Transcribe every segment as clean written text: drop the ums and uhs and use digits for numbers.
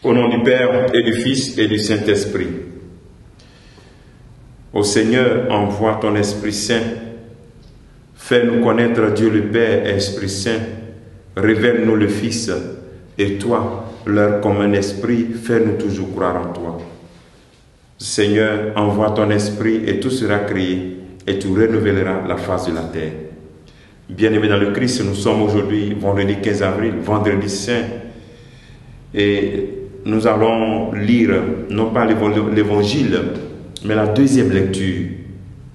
Au nom du Père et du Fils et du Saint-Esprit. Ô Seigneur, envoie ton Esprit Saint. Fais-nous connaître Dieu le Père et Esprit Saint. Révèle-nous le Fils. Et toi, leur comme un esprit, fais-nous toujours croire en toi. Seigneur, envoie ton Esprit et tout sera créé et tu renouvelleras la face de la terre. Bien-aimés dans le Christ, nous sommes aujourd'hui, vendredi 15 avril, vendredi saint. Et nous allons lire, non pas l'évangile, mais la deuxième lecture.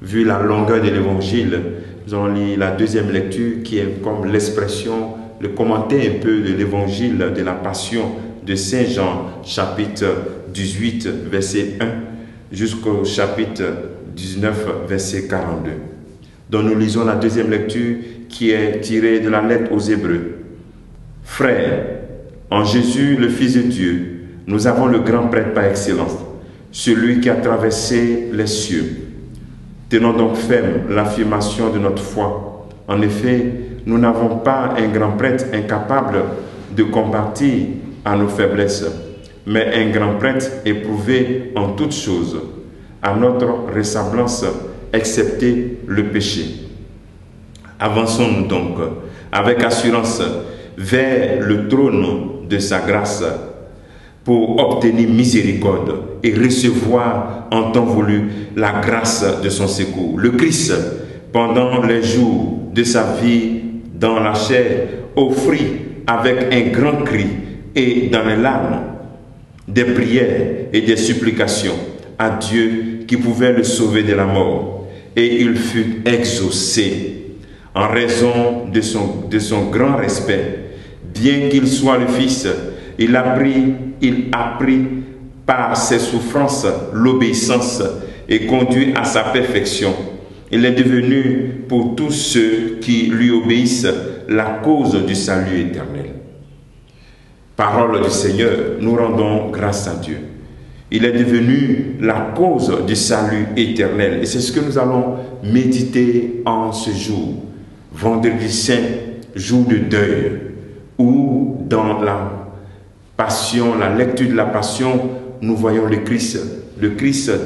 Vu la longueur de l'évangile, nous allons lire la deuxième lecture qui est comme l'expression, le commentaire un peu de l'évangile de la Passion de Saint Jean, chapitre 18, verset 1, jusqu'au chapitre 19, verset 42. Donc nous lisons la deuxième lecture qui est tirée de la lettre aux Hébreux. Frères, en Jésus, le Fils de Dieu, nous avons le grand prêtre par excellence, celui qui a traversé les cieux. Tenons donc ferme l'affirmation de notre foi. En effet, nous n'avons pas un grand prêtre incapable de compatir à nos faiblesses, mais un grand prêtre éprouvé en toutes choses, à notre ressemblance, excepté le péché. Avançons-nous donc avec assurance vers le trône de sa grâce pour obtenir miséricorde et recevoir en temps voulu la grâce de son secours. Le Christ, pendant les jours de sa vie dans la chair, offrit avec un grand cri et dans les larmes des prières et des supplications à Dieu qui pouvait le sauver de la mort. Et il fut exaucé en raison de son grand respect. Bien qu'il soit le Fils, il a pris par ses souffrances l'obéissance et conduit à sa perfection. Il est devenu pour tous ceux qui lui obéissent la cause du salut éternel. Parole du Seigneur, nous rendons grâce à Dieu. Il est devenu la cause du salut éternel. Et c'est ce que nous allons méditer en ce jour, vendredi saint, jour de deuil, où dans la Passion, la lecture de la Passion, nous voyons le Christ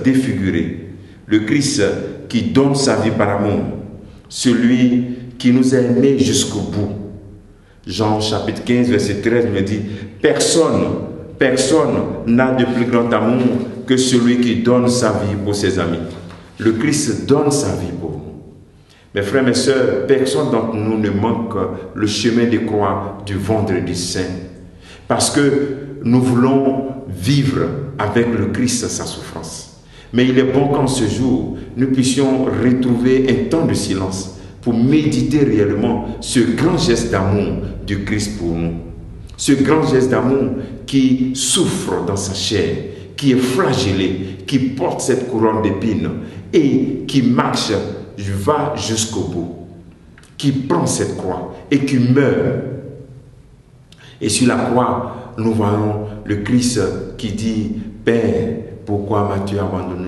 défiguré, le Christ qui donne sa vie par amour, celui qui nous a aimés jusqu'au bout. Jean chapitre 15, verset 13 me dit, personne n'a de plus grand amour que celui qui donne sa vie pour ses amis. Le Christ donne sa vie pour nous. Mes frères, mes sœurs, personne d'entre nous ne manque le chemin de croix du vendredi saint. Parce que nous voulons vivre avec le Christ sa souffrance. Mais il est bon qu'en ce jour, nous puissions retrouver un temps de silence pour méditer réellement ce grand geste d'amour du Christ pour nous. Ce grand geste d'amour qui souffre dans sa chair, qui est flagellé, qui porte cette couronne d'épines et qui marche, va jusqu'au bout, qui prend cette croix et qui meurt. Et sur la croix, nous voyons le Christ qui dit, Père, pourquoi m'as-tu abandonné?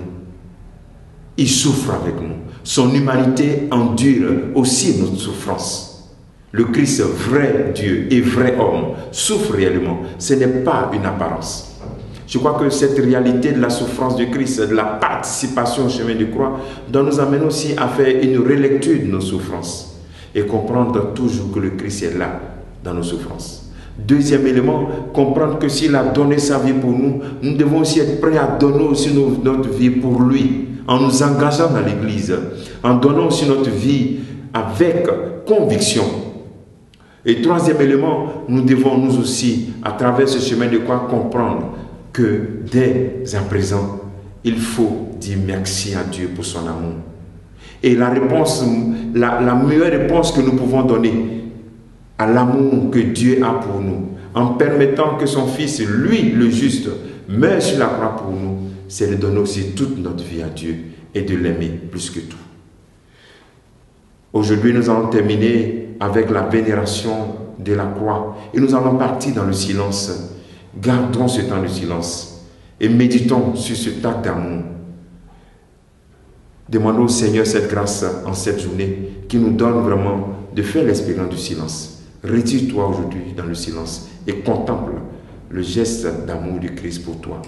Il souffre avec nous. Son humanité endure aussi notre souffrance. Le Christ, vrai Dieu et vrai homme, souffre réellement. Ce n'est pas une apparence. Je crois que cette réalité de la souffrance du Christ, de la participation au chemin de croix, doit nous amener aussi à faire une relecture de nos souffrances et comprendre toujours que le Christ est là dans nos souffrances. Deuxième élément, comprendre que s'il a donné sa vie pour nous, nous devons aussi être prêts à donner aussi notre vie pour lui, en nous engageant dans l'Église, en donnant aussi notre vie avec conviction. Et troisième élément, nous devons nous aussi, à travers ce chemin de croix, comprendre que dès à présent, il faut dire merci à Dieu pour son amour. Et la réponse, la meilleure réponse que nous pouvons donner à l'amour que Dieu a pour nous, en permettant que son Fils, lui, le juste, meure sur la croix pour nous, c'est de donner aussi toute notre vie à Dieu et de l'aimer plus que tout. Aujourd'hui, nous allons terminer avec la vénération de la croix et nous allons partir dans le silence. Gardons ce temps de silence et méditons sur cet acte d'amour. Demandons au Seigneur cette grâce en cette journée qui nous donne vraiment de faire l'expérience du silence. Retire-toi aujourd'hui dans le silence et contemple le geste d'amour du Christ pour toi.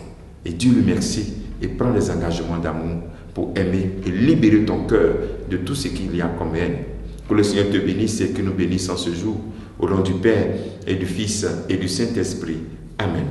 Et dis-lui merci et prends les engagements d'amour pour aimer et libérer ton cœur de tout ce qu'il y a comme haine. Que le Seigneur te bénisse et que nous bénissons ce jour. Au nom du Père et du Fils et du Saint-Esprit. Amen.